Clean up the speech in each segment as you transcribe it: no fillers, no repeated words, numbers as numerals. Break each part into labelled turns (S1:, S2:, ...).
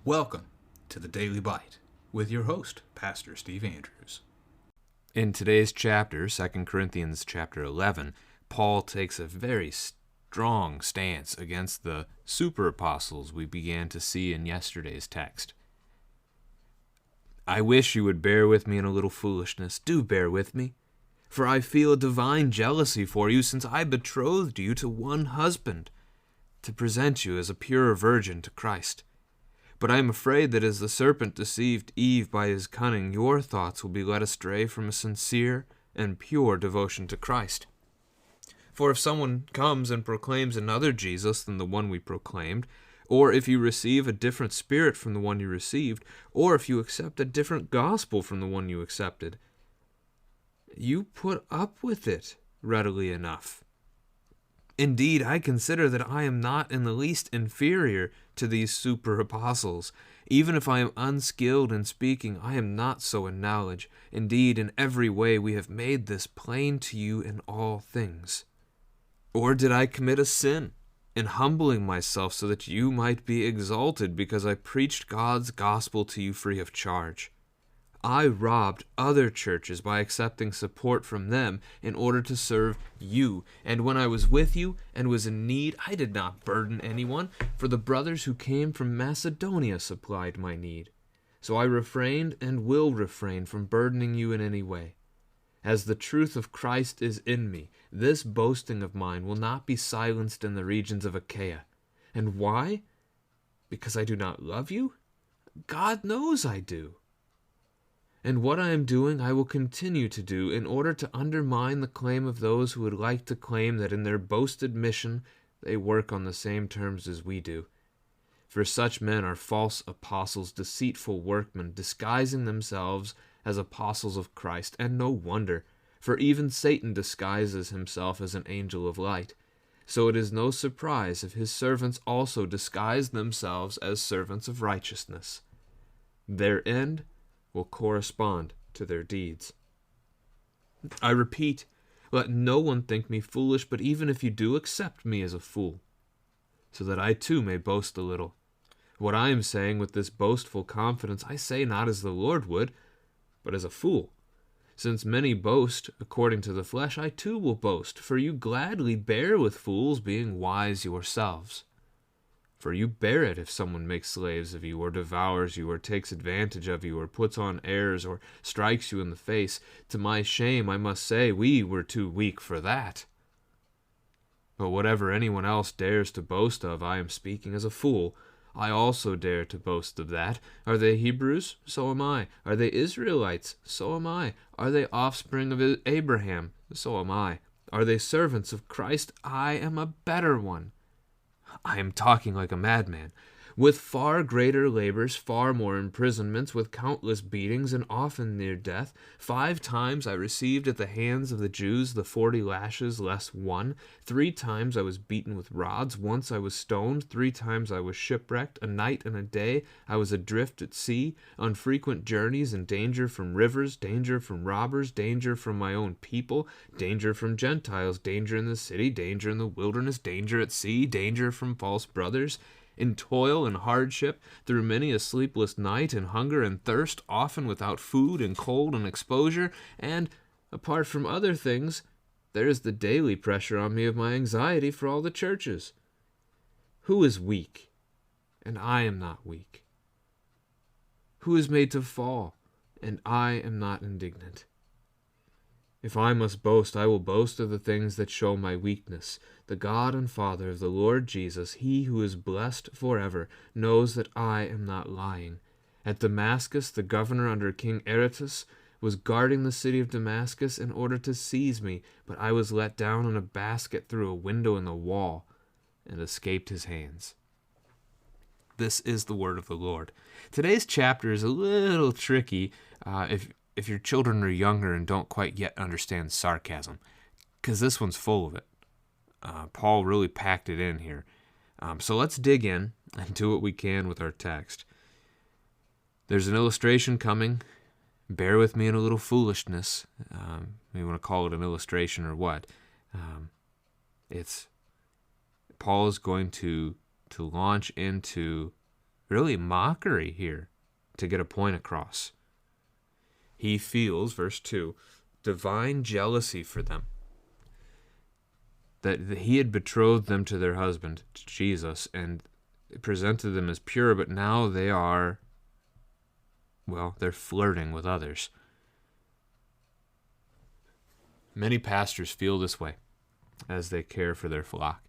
S1: Welcome to the Daily Bite with your host, Pastor Steve Andrews.
S2: In today's chapter, 2 Corinthians chapter 11, Paul takes a very strong stance against the super apostles we began to see in yesterday's text. I wish you would bear with me in a little foolishness. Do bear with me. For I feel a divine jealousy for you, since I betrothed you to one husband, to present you as a pure virgin to Christ. But I am afraid that as the serpent deceived Eve by his cunning, your thoughts will be led astray from a sincere and pure devotion to Christ. For if someone comes and proclaims another Jesus than the one we proclaimed, or if you receive a different spirit from the one you received, or if you accept a different gospel from the one you accepted, you put up with it readily enough. Indeed, I consider that I am not in the least inferior to these super apostles. Even if I am unskilled in speaking, I am not so in knowledge. Indeed, in every way we have made this plain to you in all things. Or did I commit a sin in humbling myself so that you might be exalted because I preached God's gospel to you free of charge? I robbed other churches by accepting support from them in order to serve you. And when I was with you and was in need, I did not burden anyone, for the brothers who came from Macedonia supplied my need. So I refrained and will refrain from burdening you in any way. As the truth of Christ is in me, this boasting of mine will not be silenced in the regions of Achaia. And why? Because I do not love you? God knows I do. And what I am doing I will continue to do in order to undermine the claim of those who would like to claim that in their boasted mission they work on the same terms as we do. For such men are false apostles, deceitful workmen, disguising themselves as apostles of Christ, and no wonder, for even Satan disguises himself as an angel of light. So it is no surprise if his servants also disguise themselves as servants of righteousness. Their end will correspond to their deeds. I repeat, let no one think me foolish, but even if you do, accept me as a fool, so that I too may boast a little. What I am saying with this boastful confidence, I say not as the Lord would, but as a fool. Since many boast according to the flesh, I too will boast, for you gladly bear with fools, being wise yourselves. For you bear it if someone makes slaves of you, or devours you, or takes advantage of you, or puts on airs, or strikes you in the face. To my shame, I must say, we were too weak for that. But whatever anyone else dares to boast of, I am speaking as a fool. I also dare to boast of that. Are they Hebrews? So am I. Are they Israelites? So am I. Are they offspring of Abraham? So am I. Are they servants of Christ? I am a better one. I am talking like a madman. With far greater labors, far more imprisonments, with countless beatings, and often near death. 5 times I received at the hands of the Jews the 40 lashes less 1. 3 times I was beaten with rods. Once I was stoned. 3 times I was shipwrecked. A night and a day I was adrift at sea, on frequent journeys, in danger from rivers, danger from robbers, danger from my own people, danger from Gentiles, danger in the city, danger in the wilderness, danger at sea, danger from false brothers, in toil and hardship, through many a sleepless night, in hunger and thirst, often without food, and cold and exposure, and, apart from other things, there is the daily pressure on me of my anxiety for all the churches. Who is weak, and I am not weak? Who is made to fall, and I am not indignant? If I must boast, I will boast of the things that show my weakness. The God and Father of the Lord Jesus, he who is blessed forever, knows that I am not lying. At Damascus, the governor under King Aretas was guarding the city of Damascus in order to seize me, but I was let down in a basket through a window in the wall and escaped his hands. This is the word of the Lord. Today's chapter is a little tricky if your children are younger and don't quite yet understand sarcasm, because this one's full of it. Paul really packed it in here. So let's dig in and do what we can with our text. There's an illustration coming. Bear with me in a little foolishness. You want to call it an illustration or what? Paul is going to launch into really mockery here to get a point across. He feels, verse 2, divine jealousy for them. That he had betrothed them to their husband, to Jesus, and presented them as pure, but now they are, well, they're flirting with others. Many pastors feel this way as they care for their flock.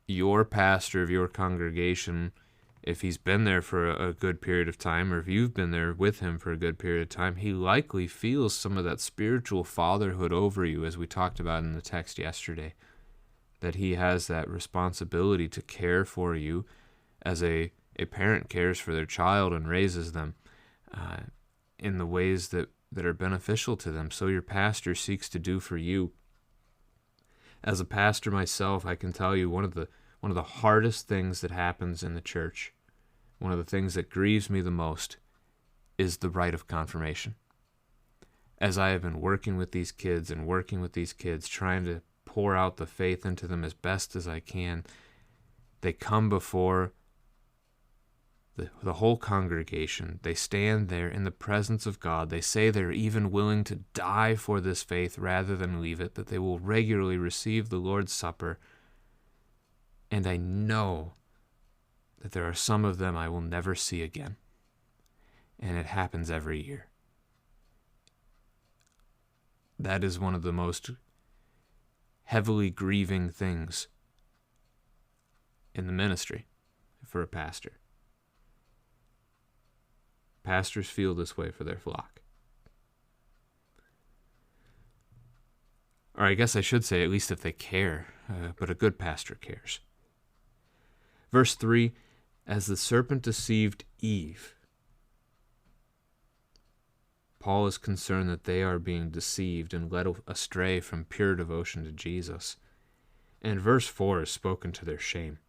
S2: Your pastor of your congregation, if he's been there for a good period of time, or if you've been there with him for a good period of time, he likely feels some of that spiritual fatherhood over you, as we talked about in the text yesterday, that he has that responsibility to care for you as a parent cares for their child and raises them in the ways that are beneficial to them. So your pastor seeks to do for you. As a pastor myself, I can tell you one of the hardest things that happens in the church, one of the things that grieves me the most, is the rite of confirmation. As I have been working with these kids, trying to pour out the faith into them as best as I can, they come before the whole congregation. They stand there in the presence of God. They say they're even willing to die for this faith rather than leave it, that they will regularly receive the Lord's Supper. And I know that there are some of them I will never see again. And it happens every year. That is one of the most heavily grieving things in the ministry for a pastor. Pastors feel this way for their flock. Or I guess I should say, at least if they care, but a good pastor cares. Verse 3, as the serpent deceived Eve. Paul is concerned that they are being deceived and led astray from pure devotion to Jesus. And verse 4 is spoken to their shame.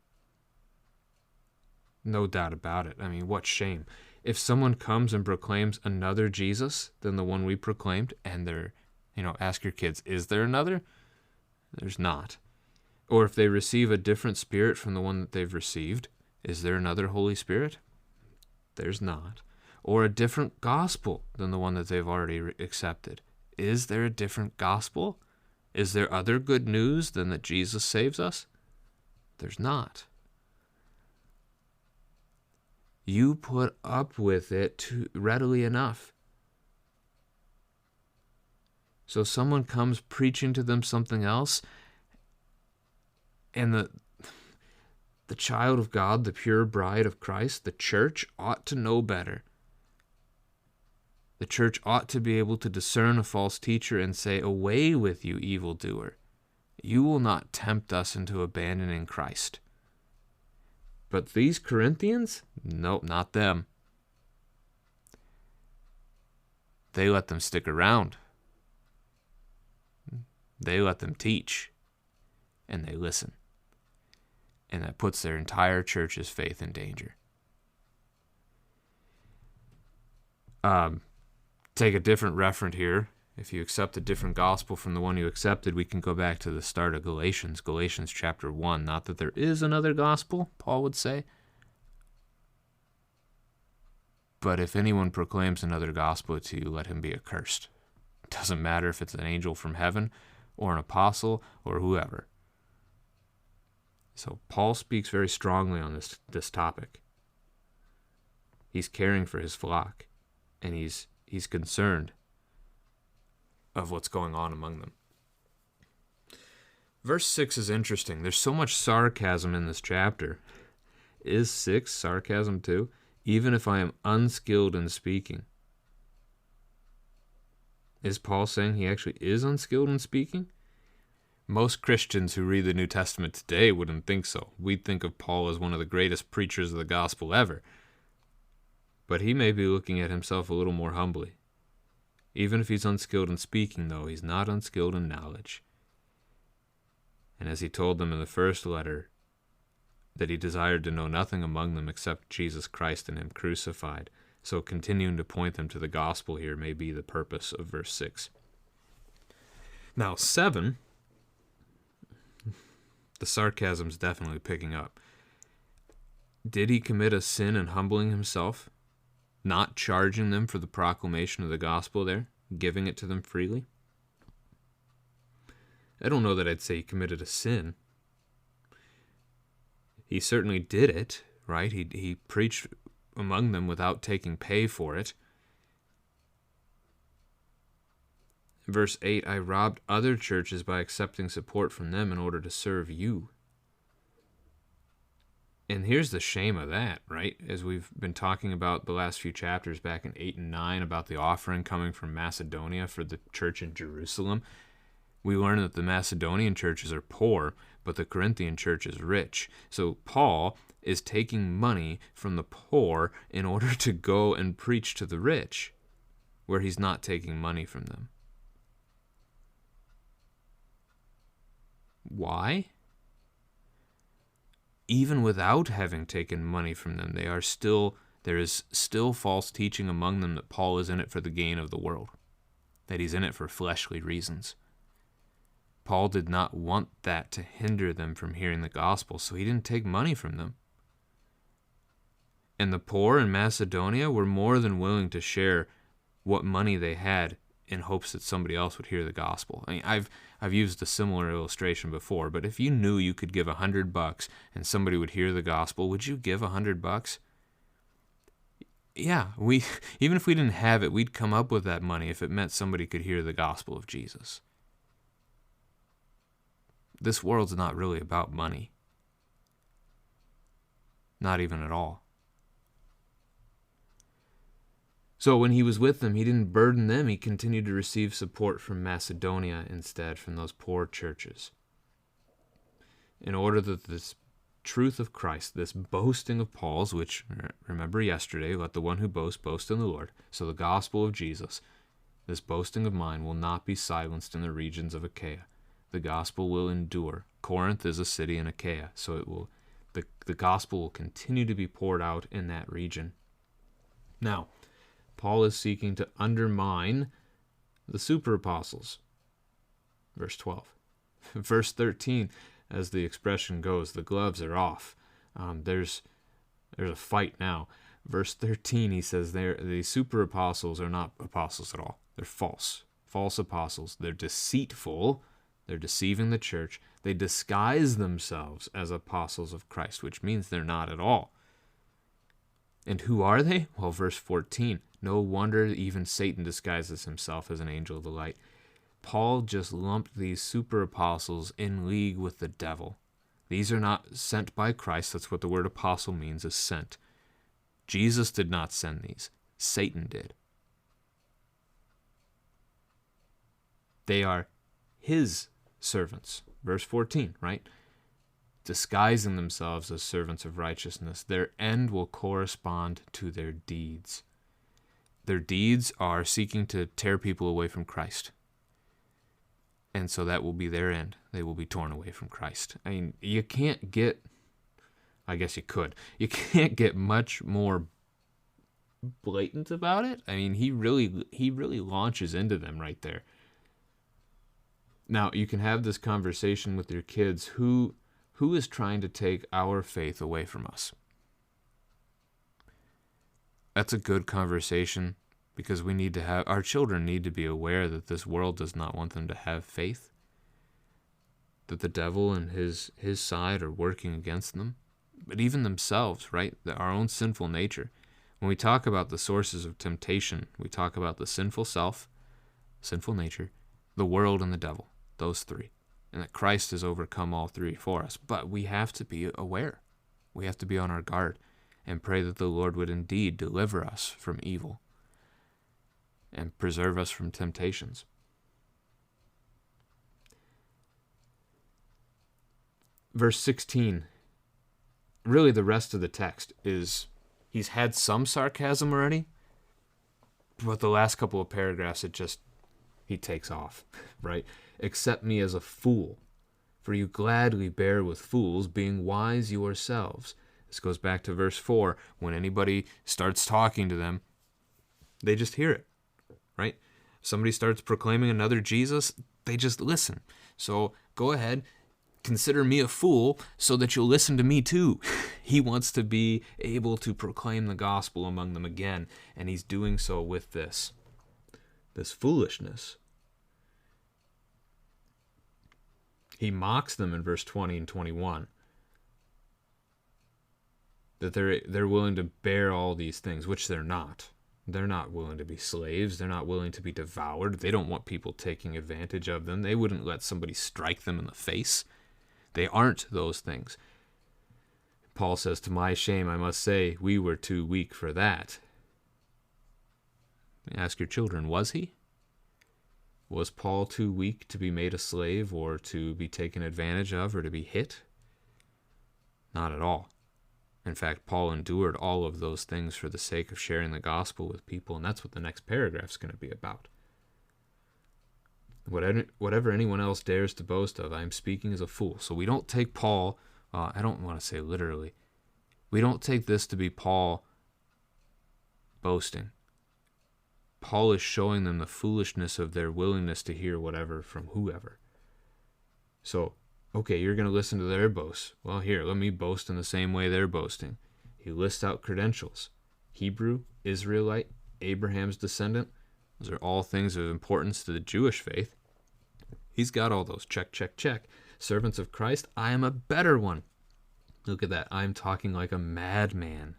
S2: No doubt about it. I mean, what shame. If someone comes and proclaims another Jesus than the one we proclaimed, and they're, ask your kids, is there another? There's not. Or if they receive a different spirit from the one that they've received, is there another Holy Spirit? There's not. Or a different gospel than the one that they've already accepted. Is there a different gospel? Is there other good news than that Jesus saves us? There's not. You put up with it readily enough. So someone comes preaching to them something else, and the child of God, the pure bride of Christ, the church ought to know better. The church ought to be able to discern a false teacher and say, away with you, evildoer. You will not tempt us into abandoning Christ. But these Corinthians? Nope, not them. They let them stick around. They let them teach. And they listen. And that puts their entire church's faith in danger. Take a different referent here. If you accept a different gospel from the one you accepted, we can go back to the start of Galatians chapter 1. Not that there is another gospel, Paul would say. But if anyone proclaims another gospel to you, let him be accursed. It doesn't matter if it's an angel from heaven or an apostle or whoever. So Paul speaks very strongly on this topic. He's caring for his flock, and he's concerned of what's going on among them. Verse 6 is interesting. There's so much sarcasm in this chapter. Is 6 sarcasm too? Even if I am unskilled in speaking. Is Paul saying he actually is unskilled in speaking? Most Christians who read the New Testament today wouldn't think so. We'd think of Paul as one of the greatest preachers of the gospel ever. But he may be looking at himself a little more humbly. Even if he's unskilled in speaking, though, he's not unskilled in knowledge. And as he told them in the first letter, that he desired to know nothing among them except Jesus Christ and him crucified. So continuing to point them to the gospel here may be the purpose of verse 6. Now, 7, the sarcasm's definitely picking up. Did he commit a sin in humbling himself, not charging them for the proclamation of the gospel there, giving it to them freely? I don't know that I'd say he committed a sin. He certainly did it, right? He preached among them without taking pay for it. Verse 8, I robbed other churches by accepting support from them in order to serve you. And here's the shame of that, right? As we've been talking about the last few chapters back in 8 and 9 about the offering coming from Macedonia for the church in Jerusalem, we learn that the Macedonian churches are poor, but the Corinthian church is rich. So Paul is taking money from the poor in order to go and preach to the rich, where he's not taking money from them. Why? Even without having taken money from them, there is still false teaching among them that Paul is in it for the gain of the world, that he's in it for fleshly reasons. Paul did not want that to hinder them from hearing the gospel, so he didn't take money from them. And the poor in Macedonia were more than willing to share what money they had in hopes that somebody else would hear the gospel. I mean, I've used a similar illustration before, but if you knew you could give $100 and somebody would hear the gospel, would you give $100? Yeah, even if we didn't have it, we'd come up with that money if it meant somebody could hear the gospel of Jesus. This world's not really about money. Not even at all. So when he was with them, he didn't burden them. He continued to receive support from Macedonia instead, from those poor churches, in order that this truth of Christ, this boasting of Paul's, which, remember yesterday, let the one who boasts boast in the Lord. So the gospel of Jesus, this boasting of mine, will not be silenced in the regions of Achaia. The gospel will endure. Corinth is a city in Achaia, so it will. The gospel will continue to be poured out in that region. Now, Paul is seeking to undermine the super apostles. Verse 12. Verse 13, as the expression goes, the gloves are off. There's a fight now. Verse 13, he says the super apostles are not apostles at all. They're false apostles. They're deceitful. They're deceiving the church. They disguise themselves as apostles of Christ, which means they're not at all. And who are they? Well, verse 14. No wonder even Satan disguises himself as an angel of the light. Paul just lumped these super apostles in league with the devil. These are not sent by Christ. That's what the word apostle means, is sent. Jesus did not send these. Satan did. They are his servants. Verse 14, right? Disguising themselves as servants of righteousness. Their end will correspond to their deeds. Their deeds are seeking to tear people away from Christ. And so that will be their end. They will be torn away from Christ. I mean, you can't get, I guess you could, you can't get much more blatant about it. I mean, he really launches into them right there. Now, you can have this conversation with your kids. Who is trying to take our faith away from us? That's a good conversation, because our children need to be aware that this world does not want them to have faith, that the devil and his side are working against them, but even themselves, right? Our own sinful nature. When we talk about the sources of temptation, we talk about the sinful self, sinful nature, the world, and the devil, those three, and that Christ has overcome all three for us. But we have to be aware. We have to be on our guard and pray that the Lord would indeed deliver us from evil and preserve us from temptations. Verse 16, really the rest of the text is, he's had some sarcasm already, but the last couple of paragraphs, he takes off, right? Accept me as a fool, for you gladly bear with fools, being wise yourselves. This goes back to verse 4. When anybody starts talking to them, they just hear it, right? Somebody starts proclaiming another Jesus, they just listen. So go ahead, consider me a fool so that you'll listen to me too. He wants to be able to proclaim the gospel among them again, and he's doing so with this foolishness. He mocks them in verse 20 and 21. That they're willing to bear all these things, which they're not. They're not willing to be slaves. They're not willing to be devoured. They don't want people taking advantage of them. They wouldn't let somebody strike them in the face. They aren't those things. Paul says, to my shame, I must say, we were too weak for that. Ask your children, was he? Was Paul too weak to be made a slave or to be taken advantage of or to be hit? Not at all. In fact, Paul endured all of those things for the sake of sharing the gospel with people, and that's what the next paragraph is going to be about. Whatever anyone else dares to boast of, I am speaking as a fool. So we don't take Paul, I don't want to say literally, we don't take this to be Paul boasting. Paul is showing them the foolishness of their willingness to hear whatever from whoever. So, okay, you're going to listen to their boasts. Well, here, let me boast in the same way they're boasting. He lists out credentials. Hebrew, Israelite, Abraham's descendant. Those are all things of importance to the Jewish faith. He's got all those. Check, check, check. Servants of Christ, I am a better one. Look at that. I'm talking like a madman.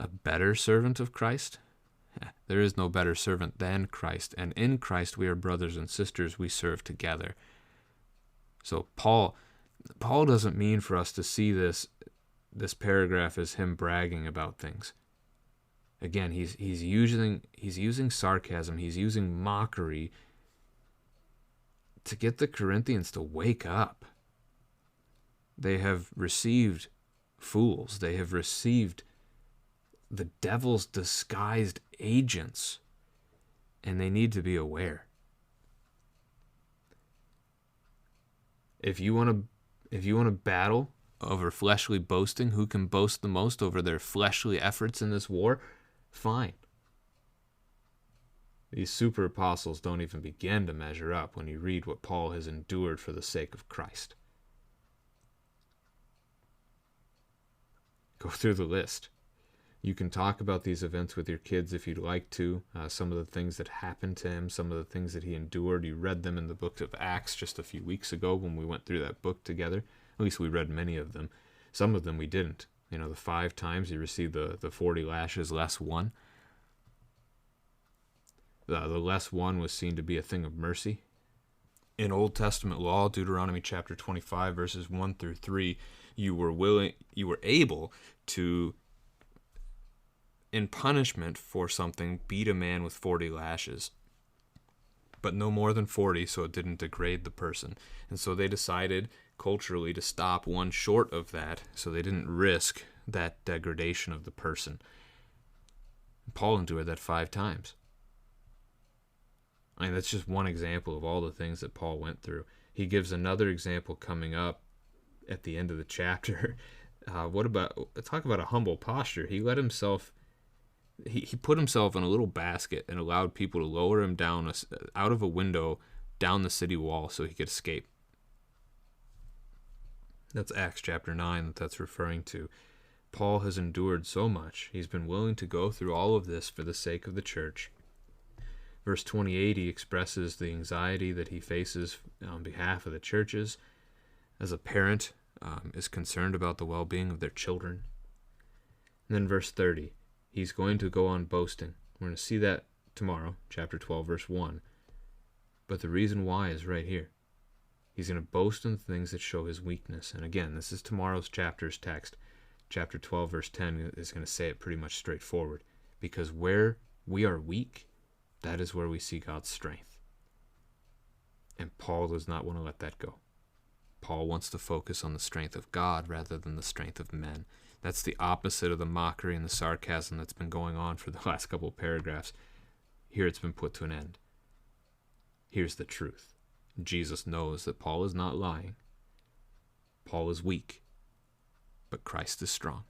S2: A better servant of Christ? There is no better servant than Christ, and in Christ we are brothers and sisters. We serve together. So Paul doesn't mean for us to see this paragraph as him bragging about things. Again, he's using sarcasm, he's using mockery to get the Corinthians to wake up. They have received fools. They have received the devil's disguised agents, and they need to be aware. If you want to battle over fleshly boasting, who can boast the most over their fleshly efforts in this war, fine. These super apostles don't even begin to measure up when you read what Paul has endured for the sake of Christ. Go through the list. You can talk about these events with your kids if you'd like to. Some of the things that happened to him, some of the things that he endured. You read them in the book of Acts just a few weeks ago when we went through that book together. At least we read many of them. Some of them we didn't. You know, the 5 times he received the 40 lashes less 1. The less 1 was seen to be a thing of mercy. In Old Testament law, Deuteronomy chapter 25, verses 1 through 3, you were able to, in punishment for something, beat a man with 40 lashes. But no more than 40, so it didn't degrade the person. And so they decided culturally to stop one short of that, so they didn't risk that degradation of the person. Paul endured that 5 times. I mean, that's just one example of all the things that Paul went through. He gives another example coming up at the end of the chapter. Talk about a humble posture. He let himself, he put himself in a little basket and allowed people to lower him down out of a window down the city wall so he could escape. That's Acts chapter 9 that's referring to. Paul has endured so much. He's been willing to go through all of this for the sake of the church. Verse 28, he expresses the anxiety that he faces on behalf of the churches. As a parent, is concerned about the well-being of their children. And then verse 30, he's going to go on boasting. We're going to see that tomorrow, chapter 12, verse 1. But the reason why is right here. He's going to boast in things that show his weakness. And again, this is tomorrow's chapter's text. Chapter 12, verse 10 is going to say it pretty much straightforward. Because where we are weak, that is where we see God's strength. And Paul does not want to let that go. Paul wants to focus on the strength of God rather than the strength of men. That's the opposite of the mockery and the sarcasm that's been going on for the last couple of paragraphs. Here it's been put to an end. Here's the truth. Jesus knows that Paul is not lying. Paul is weak, but Christ is strong.